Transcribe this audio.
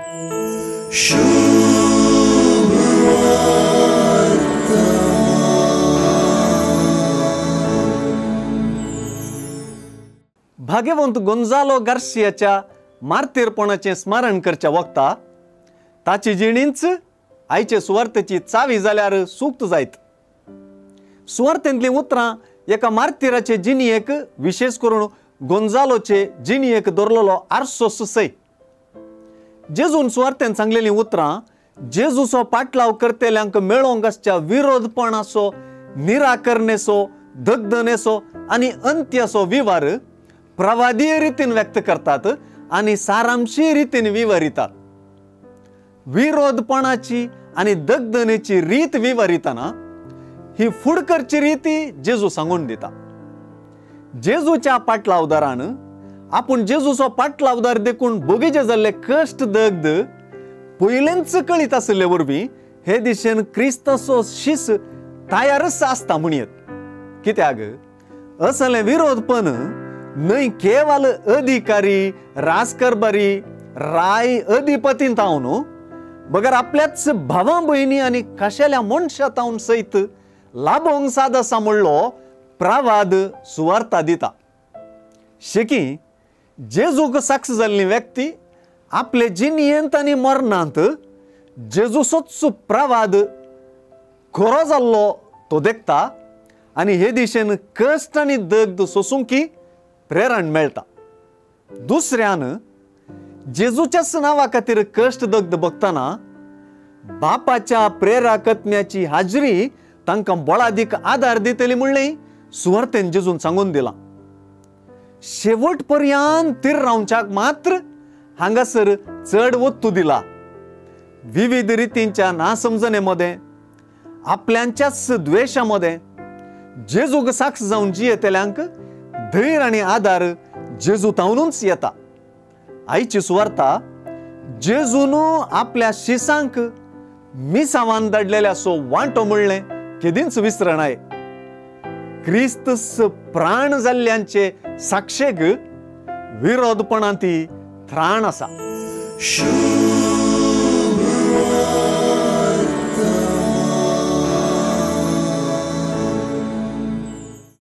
भाग्यवंत Gonzalo गार्सियाच्या मार्तीरपणाचे स्मरण करच्या वक्ता ताची जिणींच आयचे सुवार्थेची चावी जाल्यार सूक्त जायत. सुवार्थेंतली उतरां एका मार्तीराचे जिणयेक विशेष करून गोंजालोचे जिणयेक दवरलेलो आरसो सय. जेजून सुवार्थेन सांगलेली उतरां जेजूचो पाटलाव करतेल्यांक मेळोंक आसच्या विरोधपणाचो, निराकरणेचो, दगदनेचो आनी अंत्याचो विवार प्रवादीय रितीन व्यक्त करतात आणि सारांशी रितीन विवरितात. विरोधपणाची आणि दगदनेची रीत विवरिताना ही फुडकरची रीती जेजू सांगून दिता. जेजूच्या पाटलावदारान आपूण जेजूचो पाटलावदार देखून बोगीचे जाल्ले कश्ट दगद पयलेंच कळीत आसले वरवीं हे दिशेन क्रिस्ताचो शीस तयारच आसता म्हणयत. कित्याक असले विरोधपण न्हय केवल अधिकारी, राजकारबारी, राय अधिपतीन तावन बगर आपल्याच भावां भयणी आनी खाशेल्या मनशां सयत लाभोंक साद आसा म्हणलो प्रवाद सुवार्ता दिता. शेकी जेजूक साक्ष जाल्ली व्यक्ती आपले जिणयेंत आनी मरणांत जेजूचोच प्रवाद खरो जाल्लो तो देखता आनी हे दिशेन कश्ट आनी दगद सोसूंकी प्रेरण मेळटा. दुसऱ्यान जेजूच्याच नांवा खातीर कश्ट दगद भोगतना बापाच्या प्रेरकत्म्याची हाजरी तांकां बळादीक आदार दितली म्हणलें सुवार्थेन जेजून सांगून दिलां. शेवट पर्यंत तीर रावच्याक मात्र हांगासर चड वत्तू दिला. विविध रितींच्या नासमजणे मध्ये, आपल्यांच्याच द्वेषामध्ये जेजूक साक्ष जावन जियेतल्यांक धैर्य आनी आदार जेजू तावनूच येता. आयची सुवार्ता जेजून आपल्या शिसांक मिसावान धाडलेल्या सो वांटो म्हणलें केदींच विसरणाय. क्रिस्तस प्राण जाल्ल्यांचे साक्षेक विरोधपणांती त्राण आसा.